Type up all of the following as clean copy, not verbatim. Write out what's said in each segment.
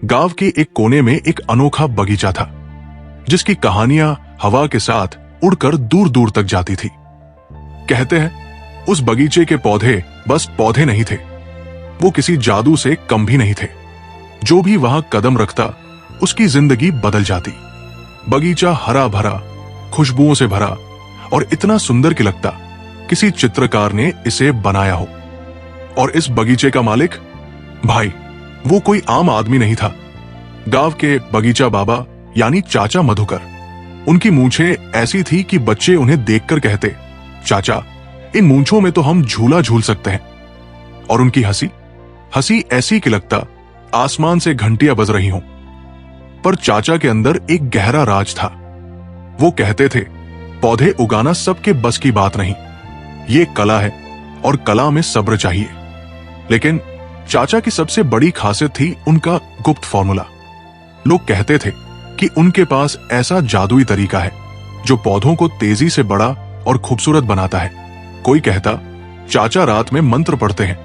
गांव के एक कोने में एक अनोखा बगीचा था, जिसकी कहानियां हवा के साथ उड़कर दूर दूर तक जाती थी। कहते हैं उस बगीचे के पौधे बस पौधे नहीं थे, वो किसी जादू से कम भी नहीं थे। जो भी वहां कदम रखता उसकी जिंदगी बदल जाती। बगीचा हरा भरा, खुशबुओं से भरा और इतना सुंदर कि लगता किसी चित्रकार ने इसे बनाया हो। और इस बगीचे का मालिक, भाई, वो कोई आम आदमी नहीं था। गांव के बगीचा बाबा यानी चाचा मधुकर। उनकी मूंछें ऐसी थी कि बच्चे उन्हें देखकर कहते, चाचा, इन मूंछों में तो हम झूला झूल सकते हैं। और उनकी हंसी ऐसी कि लगता आसमान से घंटियां बज रही हों। पर चाचा के अंदर एक गहरा राज था। वो कहते थे, पौधे उगाना सबके बस की बात नहीं, ये कला है और कला में सब्र चाहिए। लेकिन चाचा की सबसे बड़ी खासियत थी उनका गुप्त फॉर्मूला। लोग कहते थे कि उनके पास ऐसा जादुई तरीका है जो पौधों को तेजी से बड़ा और खूबसूरत बनाता है। कोई कहता चाचा रात में मंत्र पढ़ते हैं,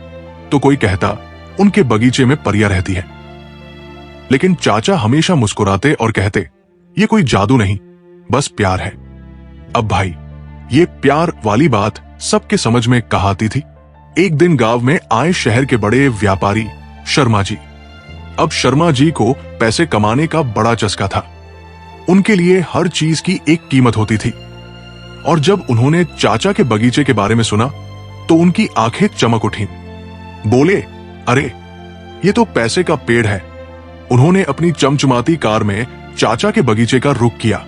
तो कोई कहता उनके बगीचे में परियां रहती है। लेकिन चाचा हमेशा मुस्कुराते और कहते, ये कोई जादू नहीं, बस प्यार है। अब भाई, ये प्यार वाली बात सबके समझ में कहाँ आती थी। एक दिन गांव में आए शहर के बड़े व्यापारी शर्मा जी। अब शर्मा जी को पैसे कमाने का बड़ा चस्का था। उनके लिए हर चीज की एक कीमत होती थी। और जब उन्होंने चाचा के बगीचे के बारे में सुना तो उनकी आंखें चमक उठी। बोले, अरे, ये तो पैसे का पेड़ है। उन्होंने अपनी चमचमाती कार में चाचा के बगीचे का रुख किया।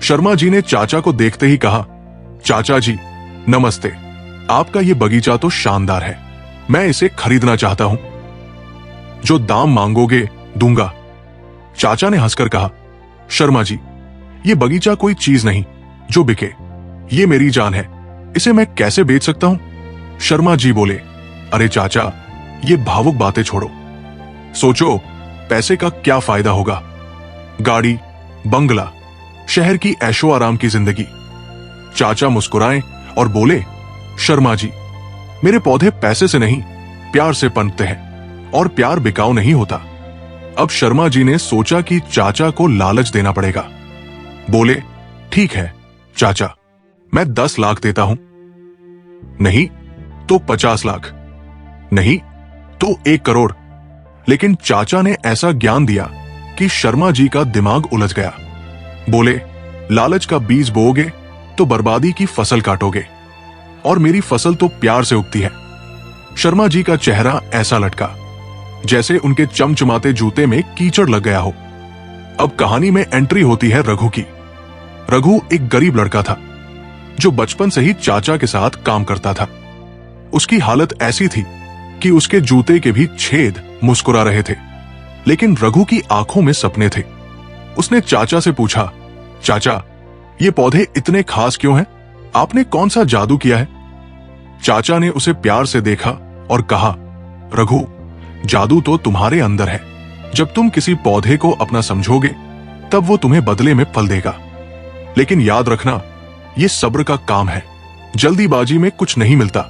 शर्मा जी ने चाचा को देखते ही कहा, चाचा जी नमस्ते, आपका ये बगीचा तो शानदार है, मैं इसे खरीदना चाहता हूं। जो दाम मांगोगे दूंगा। चाचा ने हंसकर कहा, शर्मा जी, ये बगीचा कोई चीज नहीं जो बिके, ये मेरी जान है, इसे मैं कैसे बेच सकता हूं। शर्मा जी बोले, अरे चाचा, ये भावुक बातें छोड़ो, सोचो पैसे का क्या फायदा होगा। गाड़ी, बंगला, शहर की ऐशो आराम की जिंदगी। चाचा मुस्कुराए और बोले, शर्मा जी, मेरे पौधे पैसे से नहीं, प्यार से पनपते हैं और प्यार बिकाऊ नहीं होता। अब शर्मा जी ने सोचा कि चाचा को लालच देना पड़ेगा। बोले, ठीक है चाचा, मैं 10 लाख देता हूं। नहीं तो 50 लाख, नहीं तो 1 करोड़। लेकिन चाचा ने ऐसा ज्ञान दिया कि शर्मा जी का दिमाग उलझ गया। बोले, लालच का बीज बोओगे तो बर्बादी की फसल काटोगे, और मेरी फसल तो प्यार से उगती है। शर्मा जी का चेहरा ऐसा लटका जैसे उनके चमचमाते जूते में कीचड़ लग गया हो। अब कहानी में एंट्री होती है रघु की। रघु एक गरीब लड़का था जो बचपन से ही चाचा के साथ काम करता था। उसकी हालत ऐसी थी कि उसके जूते के भी छेद मुस्कुरा रहे थे, लेकिन रघु की आंखों में सपने थे। उसने चाचा से पूछा, चाचा, ये पौधे इतने खास क्यों हैं? आपने कौन सा जादू किया है? चाचा ने उसे प्यार से देखा और कहा, रघु, जादू तो तुम्हारे अंदर है। जब तुम किसी पौधे को अपना समझोगे तब वो तुम्हें बदले में फल देगा। लेकिन याद रखना, ये सब्र का काम है, जल्दीबाजी में कुछ नहीं मिलता।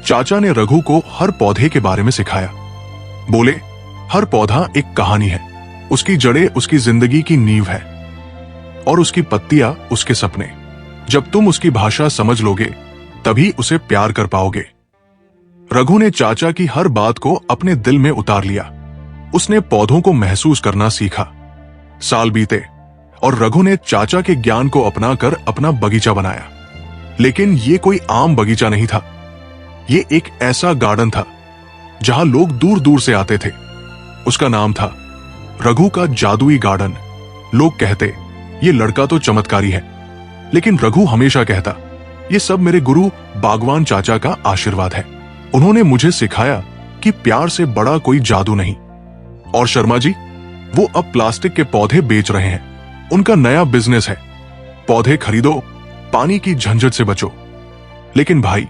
चाचा ने रघु को हर पौधे के बारे में सिखाया। बोले, हर पौधा एक कहानी है, उसकी जड़ें उसकी जिंदगी की नींव है और उसकी पत्तियां उसके सपने। जब तुम उसकी भाषा समझ लोगे तभी उसे प्यार कर पाओगे। रघु ने चाचा की हर बात को अपने दिल में उतार लिया। उसने पौधों को महसूस करना सीखा। साल बीते और रघु ने चाचा के ज्ञान को अपनाकर अपना बगीचा बनाया। लेकिन ये कोई आम बगीचा नहीं था, ये एक ऐसा गार्डन था जहां लोग दूर दूर से आते थे। उसका नाम था रघु का जादुई गार्डन। लोग कहते, ये लड़का तो चमत्कारी है, लेकिन रघु हमेशा कहता, ये सब मेरे गुरु बागवान चाचा का आशीर्वाद है। उन्होंने मुझे सिखाया कि प्यार से बड़ा कोई जादू नहीं। और शर्मा जी, वो अब प्लास्टिक के पौधे बेच रहे हैं। उनका नया बिजनेस है, पौधे खरीदो, पानी की झंझट से बचो। लेकिन भाई,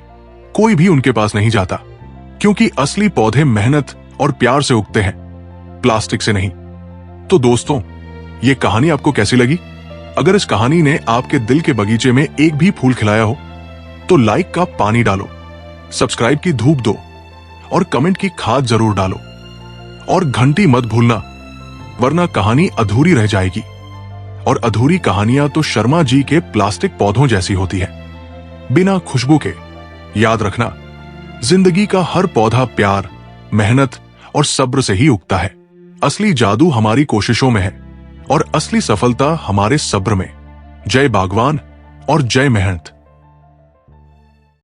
कोई भी उनके पास नहीं जाता, क्योंकि असली पौधे मेहनत और प्यार से उगते हैं, प्लास्टिक से नहीं। तो दोस्तों, ये कहानी आपको कैसी लगी? अगर इस कहानी ने आपके दिल के बगीचे में एक भी फूल खिलाया हो तो लाइक का पानी डालो, सब्सक्राइब की धूप दो और कमेंट की खाद जरूर डालो। और घंटी मत भूलना, वरना कहानी अधूरी रह जाएगी। और अधूरी कहानियां तो शर्मा जी के प्लास्टिक पौधों जैसी होती है, बिना खुशबू के। याद रखना, जिंदगी का हर पौधा प्यार, मेहनत और सब्र से ही उगता है। असली जादू हमारी कोशिशों में है और असली सफलता हमारे सब्र में। जय बागवान और जय मेहनत।